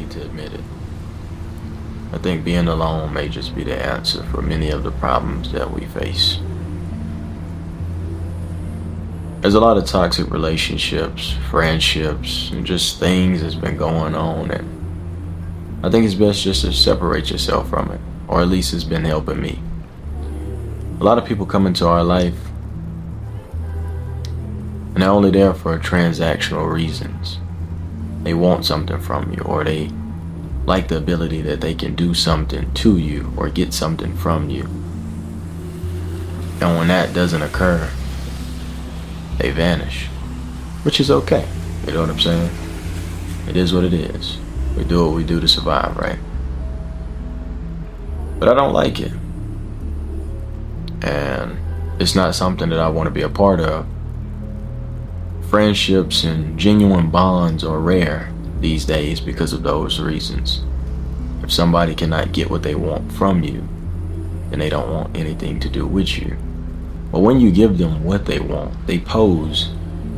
hate to admit it. I think being alone may just be the answer for many of the problems that we face. There's a lot of toxic relationships, friendships, and just things that's been going on, and I think it's best just to separate yourself from it, or at least it's been helping me. A lot of people come into our life and they're only there for transactional reasons. They want something from you, or they like the ability that they can do something to you or get something from you. And when that doesn't occur, they vanish, which is okay. You know what I'm saying? It is what it is. We do what we do to survive, right? But I don't like it. And it's not something that I want to be a part of. Friendships and genuine bonds are rare these days because of those reasons. If somebody cannot get what they want from you, then they don't want anything to do with you. But when you give them what they want, they pose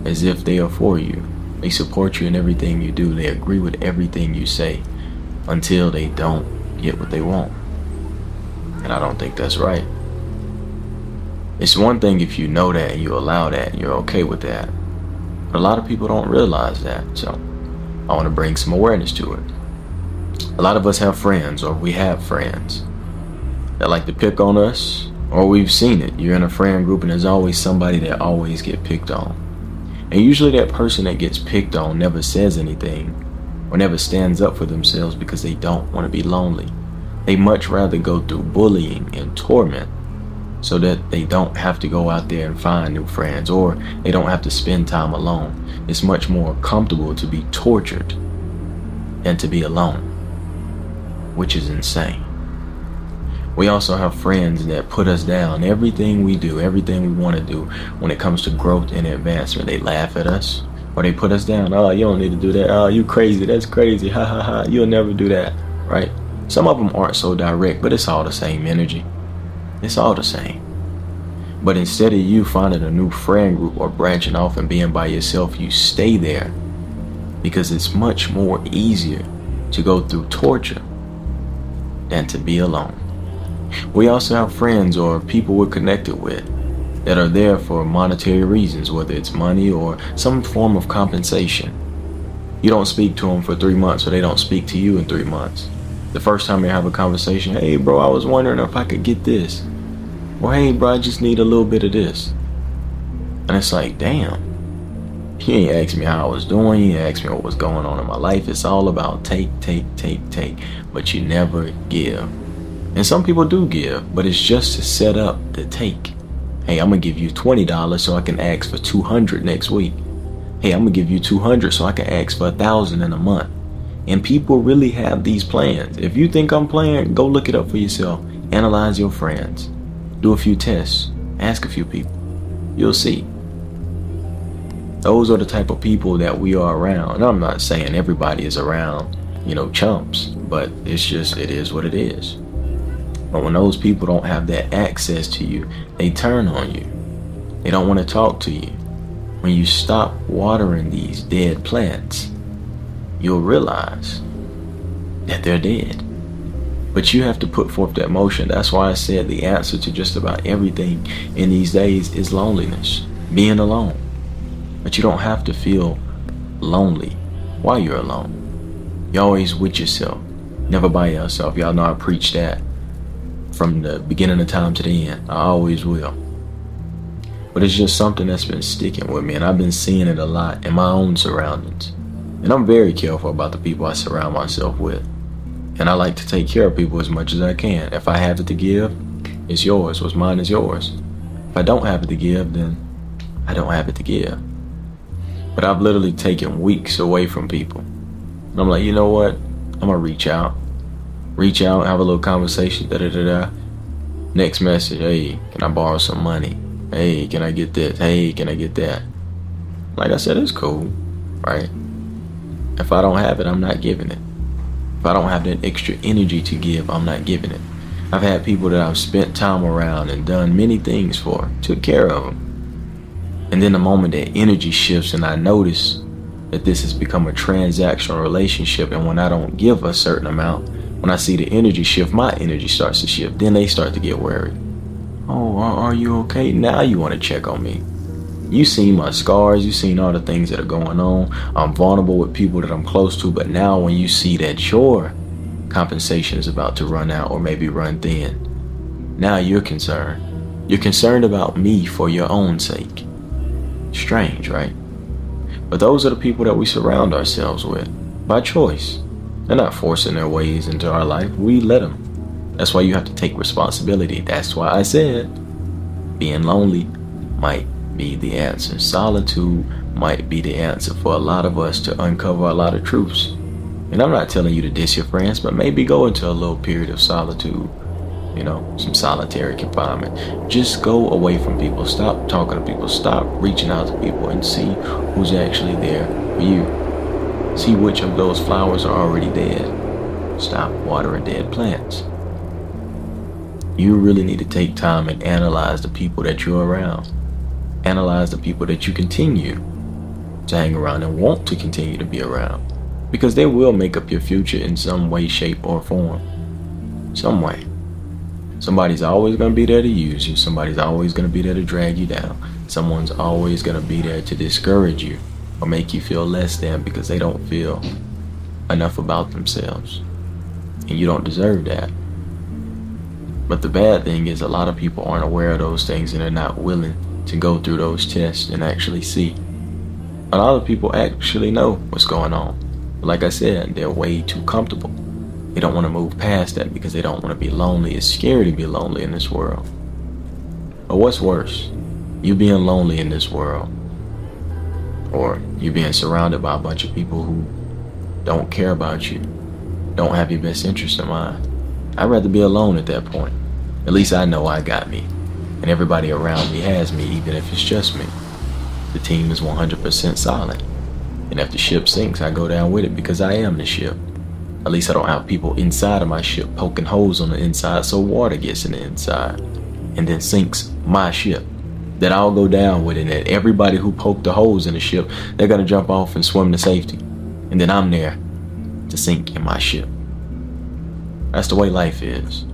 as if they are for you. They support you in everything you do. They agree with everything you say until they don't get what they want. And I don't think that's right. It's one thing if you know that and you allow that and you're okay with that. But a lot of people don't realize that. So I want to bring some awareness to it. A lot of us have friends, or we have friends that like to pick on us, or we've seen it. You're in a friend group and there's always somebody that always get picked on. And usually that person that gets picked on never says anything or never stands up for themselves because they don't want to be lonely. They much rather go through bullying and torment so that they don't have to go out there and find new friends, or they don't have to spend time alone. It's much more comfortable to be tortured than to be alone, which is insane. We also have friends that put us down. Everything we do, everything we want to do when it comes to growth and advancement, they laugh at us or they put us down. Oh, you don't need to do that. Oh, you crazy. That's crazy. Ha ha ha. You'll never do that. Right? Some of them aren't so direct, but it's all the same energy. It's all the same. But instead of you finding a new friend group or branching off and being by yourself, you stay there because it's much more easier to go through torture than to be alone. We also have friends or people we're connected with that are there for monetary reasons, whether it's money or some form of compensation. You don't speak to them for 3 months, or they don't speak to you in 3 months. The first time you have a conversation, hey bro, I was wondering if I could get this. Or hey bro, I just need a little bit of this. And it's like, damn. You ain't asked me how I was doing, you ain't asked me what was going on in my life. It's all about take, but you never give. And some people do give, but it's just to set up the take. Hey, I'm gonna give you $20 so I can ask for $200 next week. Hey, I'm gonna give you $200 so I can ask for $1,000 in a month. And people really have these plans. If you think I'm playing, go look it up for yourself. Analyze your friends. Do a few tests. Ask a few people. You'll see. Those are the type of people that we are around. And I'm not saying everybody is around, chumps, but it's just, it is what it is. But when those people don't have that access to you, they turn on you. They don't want to talk to you. When you stop watering these dead plants, you'll realize that they're dead. But you have to put forth that motion. That's why I said the answer to just about everything in these days is loneliness, being alone. But you don't have to feel lonely while you're alone. You're always with yourself, never by yourself. Y'all know I preach that from the beginning of time to the end. I always will. But it's just something that's been sticking with me, and I've been seeing it a lot in my own surroundings. And I'm very careful about the people I surround myself with. And I like to take care of people as much as I can. If I have it to give, it's yours. What's mine is yours. If I don't have it to give, then I don't have it to give. But I've literally taken weeks away from people. And I'm like, you know what? I'm going to reach out, have a little conversation, Next message, hey, can I borrow some money? Hey, can I get this? Hey, can I get that? Like I said, it's cool, right? If I don't have it, I'm not giving it. If I don't have that extra energy to give, I'm not giving it. I've had people that I've spent time around and done many things for, took care of them. And then the moment that energy shifts and I notice that this has become a transactional relationship, and when I don't give a certain amount, when I see the energy shift, my energy starts to shift. Then they start to get worried. Oh, are you okay? Now you want to check on me. You seen my scars, you seen all the things that are going on. I'm vulnerable with people that I'm close to, but now when you see that your compensation is about to run out or maybe run thin, now you're concerned. You're concerned about me for your own sake. Strange, right? But those are the people that we surround ourselves with by choice. They're not forcing their ways into our life. We let them. That's why you have to take responsibility. That's why I said being lonely might be the answer. Solitude might be the answer for a lot of us to uncover a lot of truths. And I'm not telling you to diss your friends, but maybe go into a little period of solitude, some solitary confinement. Just go away from people. Stop talking to people. Stop reaching out to people and see who's actually there for you. See which of those flowers are already dead. Stop watering dead plants. You really need to take time and analyze the people that you're around. Analyze the people that you continue to hang around and want to continue to be around. Because they will make up your future in some way, shape, or form. Some way. Somebody's always going to be there to use you. Somebody's always going to be there to drag you down. Someone's always going to be there to discourage you or make you feel less than because they don't feel enough about themselves. And you don't deserve that. But the bad thing is a lot of people aren't aware of those things and they're not willing to go through those tests and actually see. A lot of people actually know what's going on. But like I said, they're way too comfortable. They don't want to move past that because they don't want to be lonely. It's scary to be lonely in this world. But what's worse? You being lonely in this world, or you being surrounded by a bunch of people who don't care about you, don't have your best interest in mind. I'd rather be alone at that point. At least I know I got me, and everybody around me has me, even if it's just me. The team is 100% solid, and if the ship sinks, I go down with it because I am the ship. At least I don't have people inside of my ship poking holes on the inside so water gets in the inside and then sinks my ship. That I'll go down with it, and everybody who poked the holes in the ship, they're going to jump off and swim to safety. And then I'm there to sink in my ship. That's the way life is.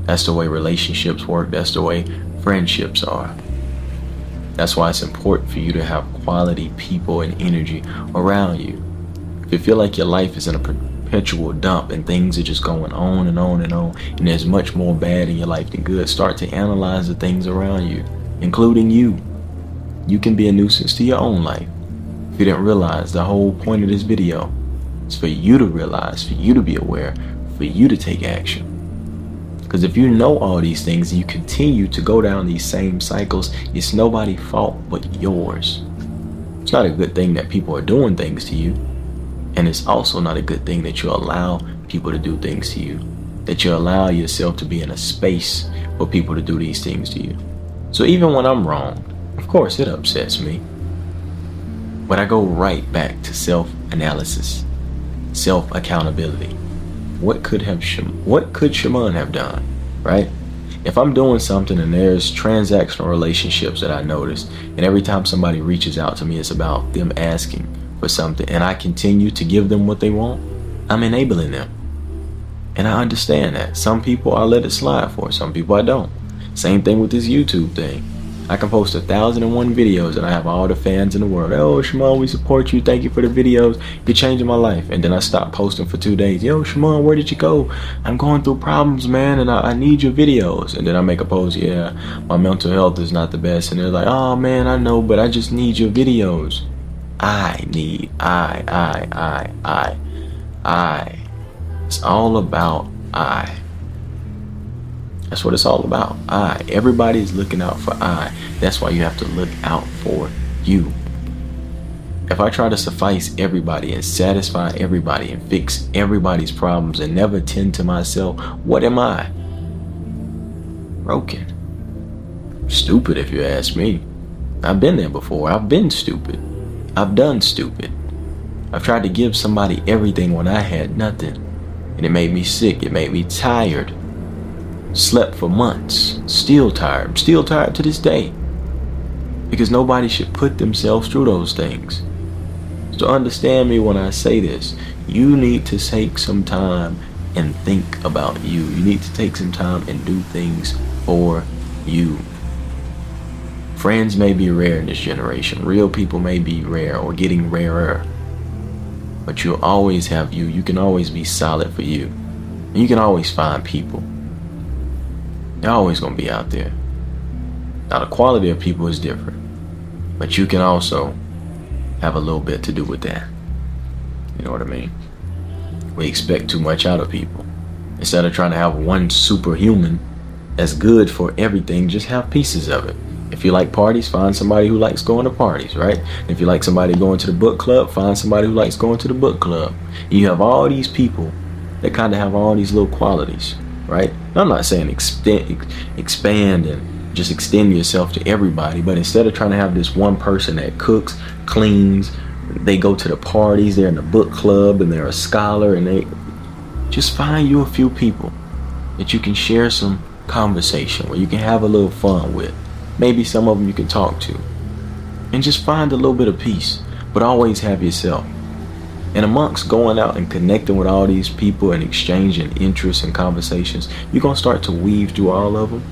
That's the way relationships work. That's the way friendships are. That's why it's important for you to have quality people and energy around you. If you feel like your life is in a perpetual dump and things are just going on and on and on, and there's much more bad in your life than good, start to analyze the things around you, including you. You can be a nuisance to your own life. If you didn't realize, the whole point of this video is for you to realize, for you to be aware, for you to take action. Because if you know all these things and you continue to go down these same cycles, it's nobody's fault but yours. It's not a good thing that people are doing things to you. And it's also not a good thing that you allow people to do things to you. That you allow yourself to be in a space for people to do these things to you. So even when I'm wrong, of course it upsets me. But I go right back to self-analysis, self-accountability. What could Shaman have done, right? If I'm doing something and there's transactional relationships that I notice, and every time somebody reaches out to me, it's about them asking for something, and I continue to give them what they want, I'm enabling them. And I understand that. Some people I let it slide for, some people I don't. Same thing with this YouTube thing. I can post 1,001 videos and I have all the fans in the world. Oh, Shaman, we support you. Thank you for the videos. You're changing my life. And then I stop posting for 2 days. Yo, Shaman, where did you go? I'm going through problems, man, and I need your videos. And then I make a post. Yeah, my mental health is not the best. And they're like, oh, man, I know, but I just need your videos. It's all about I. That's what it's all about. I. Everybody's looking out for I. That's why you have to look out for you. If I try to suffice everybody and satisfy everybody and fix everybody's problems and never tend to myself, what am I? Broken. Stupid, if you ask me. I've been there before. I've been stupid. I've done stupid. I've tried to give somebody everything when I had nothing. And it made me sick. It made me tired. Slept for months. Still tired. I'm still tired to this day. Because nobody should put themselves through those things. So understand me when I say this. You need to take some time and think about you. You need to take some time and do things for you. Friends may be rare in this generation. Real people may be rare or getting rarer. But you'll always have you. You can always be solid for you. And you can always find people. They're always going to be out there. Now, the quality of people is different. But you can also have a little bit to do with that. You know what I mean? We expect too much out of people. Instead of trying to have one superhuman that's good for everything, just have pieces of it. If you like parties, find somebody who likes going to parties, right? If you like somebody going to the book club, find somebody who likes going to the book club. You have all these people that kind of have all these little qualities, right? I'm not saying expand and just extend yourself to everybody, but instead of trying to have this one person that cooks, cleans, they go to the parties, they're in the book club, and they're a scholar, and they just find you a few people that you can share some conversation, where you can have a little fun with. Maybe some of them you can talk to, and just find a little bit of peace, but always have yourself. And amongst going out and connecting with all these people and exchanging interests and conversations, you're going to start to weave through all of them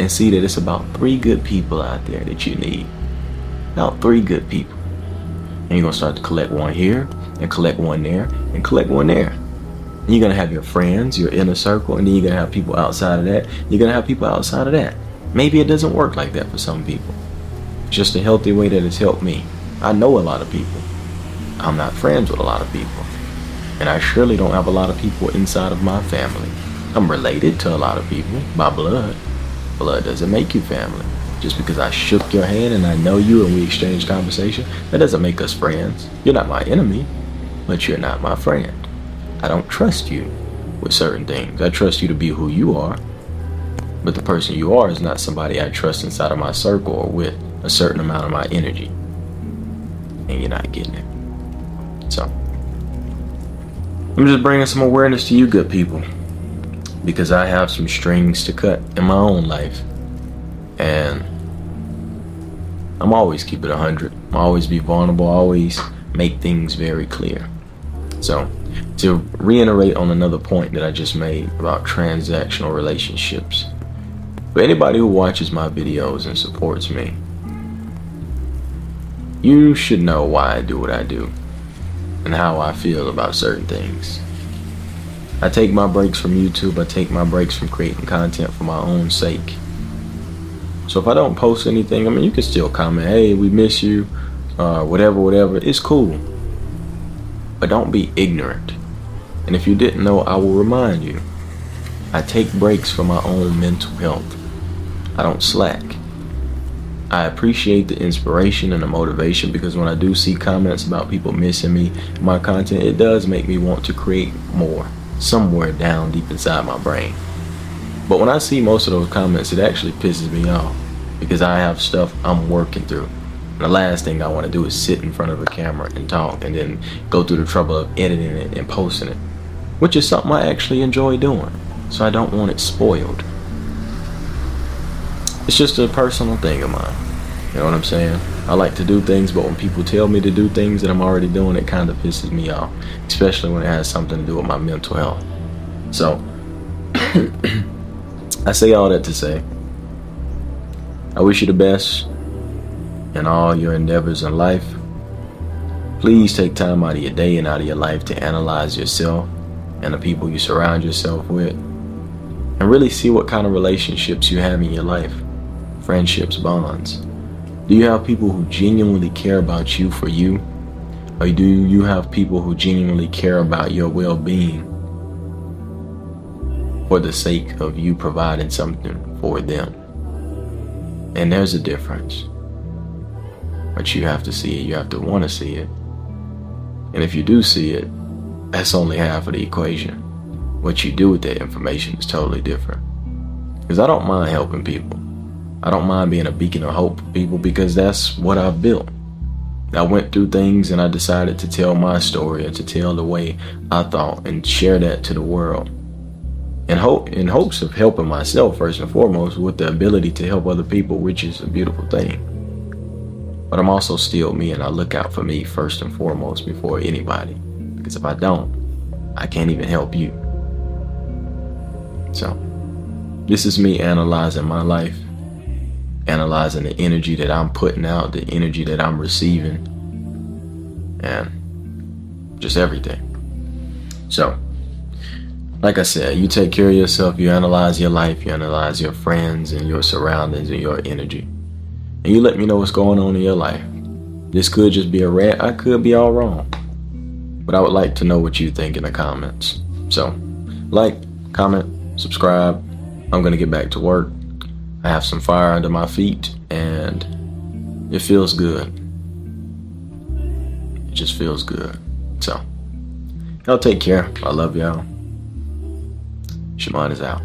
and see that it's about 3 good people out there that you need. About 3 good people. And you're going to start to collect one here, and collect one there, and collect one there. And you're going to have your friends, your inner circle, and then you're going to have people outside of that. You're going to have people outside of that. Maybe it doesn't work like that for some people. It's just a healthy way that it's helped me. I know a lot of people. I'm not friends with a lot of people. And I surely don't have a lot of people inside of my family. I'm related to a lot of people by blood. Blood doesn't make you family. Just because I shook your hand and I know you and we exchanged conversation, that doesn't make us friends. You're not my enemy, but you're not my friend. I don't trust you with certain things. I trust you to be who you are. But the person you are is not somebody I trust inside of my circle or with a certain amount of my energy. And you're not getting it. So, I'm just bringing some awareness to you good people. Because I have some strings to cut in my own life. And I'm always keep it 100. I'm always be vulnerable. Always make things very clear. So, to reiterate on another point that I just made about transactional relationships. For anybody who watches my videos and supports me, you should know why I do what I do and how I feel about certain things. I take my breaks from YouTube. I take my breaks from creating content for my own sake. So if I don't post anything, I mean, you can still comment, hey, we miss you, whatever. It's cool. But don't be ignorant. And if you didn't know, I will remind you. I take breaks for my own mental health. I don't slack. I appreciate the inspiration and the motivation, because when I do see comments about people missing me, my content, it does make me want to create more somewhere down deep inside my brain. But when I see most of those comments, it actually pisses me off, because I have stuff I'm working through. And the last thing I want to do is sit in front of a camera and talk and then go through the trouble of editing it and posting it, which is something I actually enjoy doing. So I don't want it spoiled. It's just a personal thing of mine. You know what I'm saying? I like to do things, but when people tell me to do things that I'm already doing, it kind of pisses me off, especially when it has something to do with my mental health. So, I say all that to say, I wish you the best in all your endeavors in life. Please take time out of your day and out of your life to analyze yourself and the people you surround yourself with, and really see what kind of relationships you have in your life. Friendships, bonds. Do you have people who genuinely care about you for you? Or do you have people who genuinely care about your well-being for the sake of you providing something for them? And there's a difference. But you have to see it. You have to want to see it. And if you do see it, that's only half of the equation. What you do with that information is totally different. Because I don't mind helping people. I don't mind being a beacon of hope for people, because that's what I've built. I went through things and I decided to tell my story and to tell the way I thought and share that to the world. In hopes of helping myself first and foremost, with the ability to help other people, which is a beautiful thing. But I'm also still me, and I look out for me first and foremost before anybody. Because if I don't, I can't even help you. So, this is me analyzing my life, analyzing the energy that I'm putting out, the energy that I'm receiving, and just everything. So, like I said, you take care of yourself, you analyze your life, you analyze your friends and your surroundings and your energy. And you let me know what's going on in your life. This could just be a rant, I could be all wrong. But I would like to know what you think in the comments. So, like, comment, subscribe. I'm going to get back to work. I have some fire under my feet, and it feels good. It just feels good. So, y'all take care. I love y'all. Shimon is out.